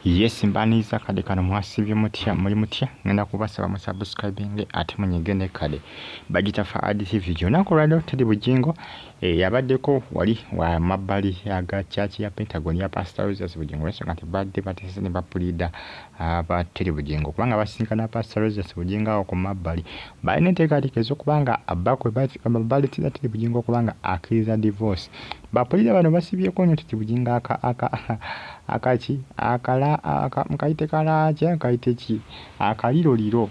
Yes, mbaniza kade kano mwasibye mutya muli mutya ngenda kubasaba mu subscribing ate munyigende kade bagita fa adisi video nako radio tedi bujingo yabaddeko wali wa mabbali aga church ya Pentagon ya Pastor Rogers Bujingo so ngati badde batese ne bapulida aba tedi bujingo kubanga basinkana Pastor Rogers Bujinga ko mabbali bayine tekalikezo kubanga abakwe babbali tedi bujingo kubanga akiriza divorce bapulida bano basibye ko nyo tedi bujinga akachi akala mkaite kalaje mkaite ki akaliro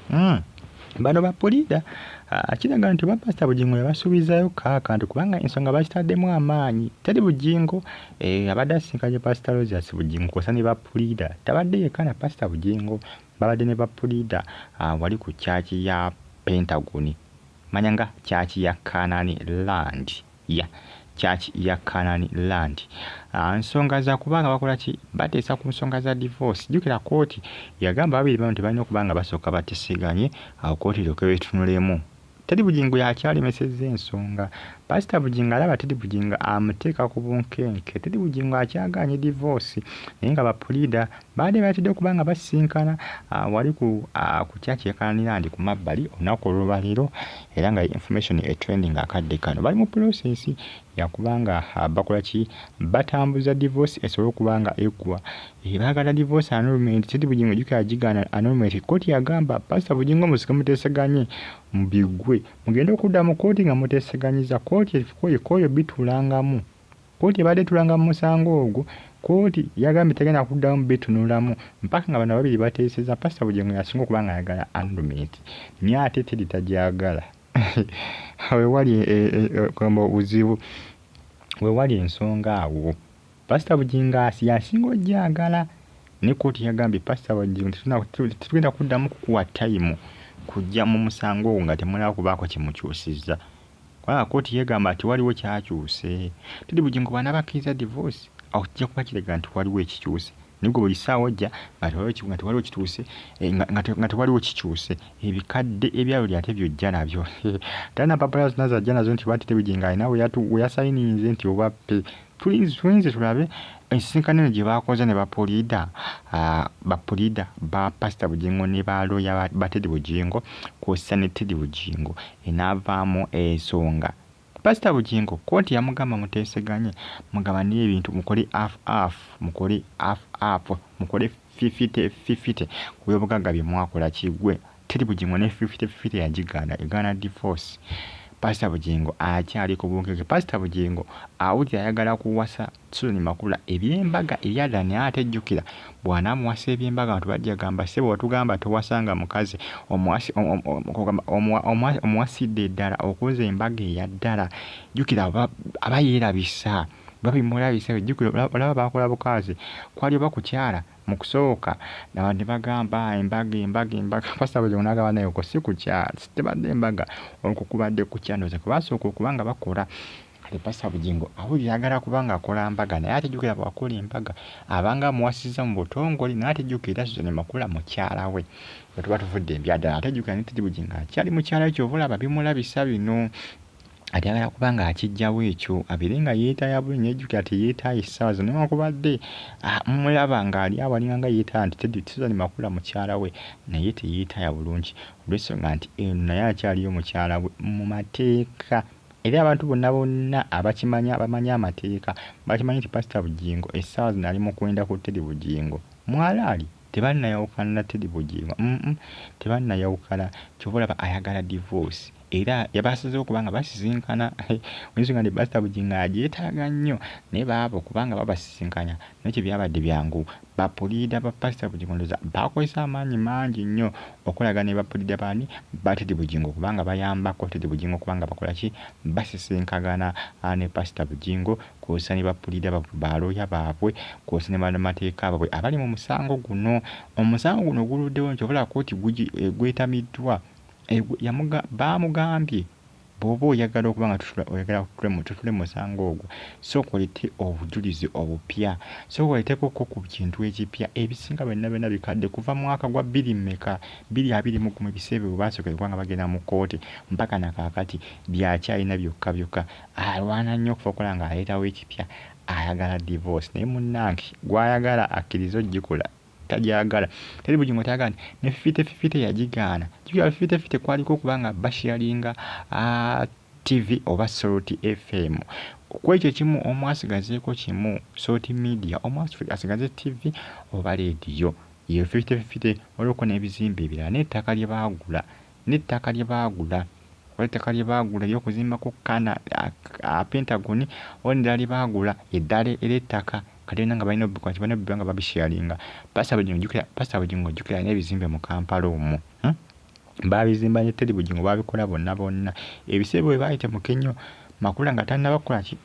bano bapulida akiraga nti ba Pastor Bujingo yabasubizayo kakantu kubanga ensonga bakitaddemu amaanyi tedi bujingo abadde asinkanye Pastor Rogers Bujingo kosani bapulida tabadde yekana Pastor Bujingo babadde ne bapulida wali ku church ya Pentagon manyanga church ya Canaan Land ya church ya Canaan Land nsonga za kubanga bakola ki bateesa ku nsonga za divorce jukira kooti yagamba babiri bano tebalina kubanga basooka batesiganye kooti lyoke betunulemu tedi bujingo yakyali meseze ensonga Pastor Bujingo alaba tedi bujingo amuteeka ku bunkenke tedi bujingo akyaganye divorce naye nga bapulida baade batidde kubanga basinkana wali ku church ya Canaan Land ku mabbali olunaku olwaleero era nga information trending akadde kano bali mu process ya kubanga bakola ki batambuza divorce esobola kubanga eggwa baagala divorce annulment tedi bujingo jukira jigana annulment kooti yagamba Pastor Bujingo musike muteseganye mbigwe mugende okudda mu kooti nga muteseganyiza kooti koyo bitulangamu kooti baade tulanga mu musango ogwo kooti yagambye tegenda kuddamu bitunulamu mpaka nga bano babiri bateeseza Pastor Bujingo yasinga okubanga ayagala annulment naye ate tedi tajagala we wali kwamba uzibu we wali ensonga awo Pastor Bujingo yasinga ojagala ne kooti yagambye Pastor Bujingo tetugenda kuddamu kukuwa time kujja mu musango nga temulaba kubaako kimukyusizza kwa kooti yegamba ati waliwo kyakyuse tedi bujingo bana bakkiriza divorce aho kijja kuba kirega nti waliwo ekikyuse nibwo buli ssaawa ojja nga waliwo kituuse nga tewaliwo kikyuse ebikadde ebyalo ate byojja nabyo tana papalas nazo ajja nazo nti bati tedi bujingo alina we yasayininze nti obappe tuyinze tulabe ensinkano gye baakoze ne bapulida ba Pastor Bujingo ne baloya ba tedi bujingo kw'ossa ne tedi bujingo enaavaamu ensonga Pastor Bujingo kooti yamugamba muteeseganye mugaba n'ebintu mukole mukole 50-50 ku byobugagga bye mwakola kigwe tedi bujingo ne 50-50 yagigaana egaana divorce Pastor Bujingo akyali ku bunkeke Pastor Bujingo awulira ayagala kuwasa Susan Makula ebyembaga ebyadda naye ate jjukira bw'anaamuwasa ebyembaga abantu bajja gamba sebo watugamba towasanga mukazi omuwasidde eddala okuza embaga eyaddala jjukira aba yeerabisa babimulabisa jjukira olaba bakola bukazi kwali oba kukyala mu kusooka n'abandi bagamba embaga Pastor Bujingo n'agamba naye ko si kukyala tebadde embaga olwo kubadde kukyandoza kubasooka okubanga bakola kale Pastor Bujingo awulira ayagala kubanga akola mbaga naye ate jjukira bwakola embaga abanga amuwasizza mu butongole naye ate jjukira Susan Makula mukyala we bwe tuba tuvudde embyadala ate jjukira ne tedi bujingo akyali mukyala we kyova olaba bimulabisa bino ate ayagala kubanga akijjawo ekyo abire nga yeetaaya buli nejjukira teyeetaayo essaawa zino newankubadde mulaba ng'ali awalinga nga yeetaaya nti tedi Susan Makula mukyala we naye teyeetaaya bulungi olw'ensonga nti eno naye akyaliyo mukyala we mu mateeka era abantu bonna abamanyi amateeka bakimanyi nti Pastor Bujingo essaawa zino ali mu kwenda ku tedi bujingo mwalaali tebannayawukana na tedi bujingo tebannayawukana kyova olaba ayagala divorce era yabasazeewo kubanga basisinkana ensonga nti Pastor Bujingo agyetaaga nnyo naye baabo kubanga babasisinkanya nakyo byabadde byangu bapulida ba Pastor Bujingo ndoza bakozesa amaanyi mangi nnyo okulaga ne bapulida bani ba tedi bujingo kubanga bayambako tedi bujingo kubanga bakola ki basisinkagana ne Pastor Bujingo kw'ossa ne bapulida baloya baabwe kw'ossa ne bannamateeka baabwe abali mu musango guno omusango guno guluddewo nti obula kooti gwetamiddwa baamugambye bw'oba oyagala okubanga oyagala tutule musango ogwo sooka olete obujulizi obupya sooka oleeteko ku kintu ekipya ebisinga byonna bikadde kuva mu mwaka gwa 2021 ebiseera bwe baasooka kubanga bagenda mu kooti mpaka nakaakati byakyalina byokka alwana nnyo okufa okola nga aleetawo ekipya ayagala divorce naye munnange gwayagala akkiriza ogikola tajagala teri bugingo tajagala ne fifite yajigaana kya fifite kwaliko kubanga basharinga TV oba Salt FM kwekyo kimu omwasigazeeko kimu Salt Media omwasigaze TV oba radio iyo fifite oloko n'ebizimbe ebirala n'ettaka lye baagula ettaka lye baagula ly'okuzimba ku kana Pentagon ondala lye baagula eddala ery'ettaka kati nga balina nga babisharinga Pastor Bugingo jjukira n'ebizimbe mu Kampala omwo babizimba ne teri bugingo babikola bonna ebiseera bwe bayite mu Kenyo makula nga tannabakola ki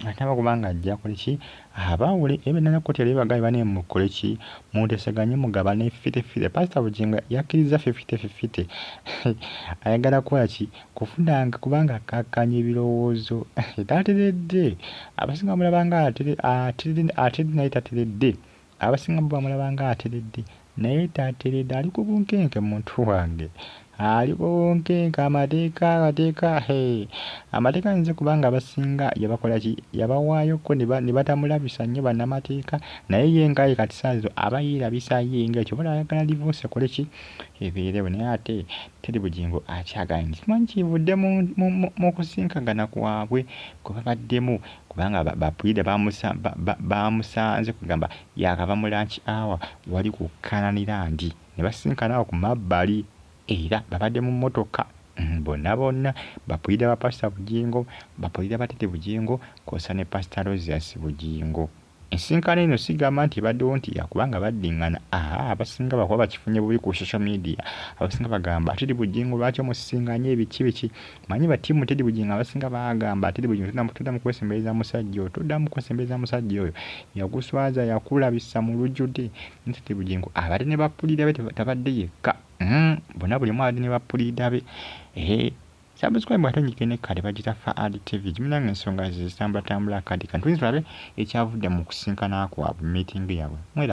ataba kubanga ajja koleki abawule ebinana ko tele bagaye bane mu koleki munteseganye mugabane fifite Pastor Bugingo yakiriza fifite ayagala kola ki kufundanga kubanga kakanye birowoozo tateredde abasinga mulabanga ateredde naye tateredde abasinga mulabanga ateredde naye tateredde ali ku bunkenke muntu wange alibonkenka amateeka amateeka nze kubanga abasinga yabakola ki yabawaayo ko ne batamulabisa nnyo bannamateeka naye yengaye kati saazo abayirabisa yenga ekyo bala ayagala divorce kole ki ebirewo naye ate teri bugingo akyaganye kimanyi kivudde mu kusinkagana kwabwe kwe babaddemu kubanga bapulida bamusanze kugamba yakava mu lunch hour wali ku Kananirandi ne basinkana ku mabbali era babadde mu mmotoka bonna bapulida ba Pastor Bugingo bapulida batete Bugingo kosa ne Pastor Rosias Bugingo ensinkana eno sigamba nti baddewo nti yakubanga baddingana abasinga bakuba bakifunye bubi ku social media abasinga bagamba Teddy Bugingo lwaki omusinganye ebiki manyi batimu Teddy Bugingo abasinga bagamba Teddy Bugingo tuddamu kwesembereza musajja oyo yaguswaza yakulabisa mu lujjudde Teddy Bugingo abadde ne bapulida be tabadde yekka bonna buli mwadi ne bapulida be subscribe batonyikene kale bagita Faad TV jimunanga ensonga zitambula kadi kantu nzirabe ekyavudde mu kusinkana kwabwe meeting yabwe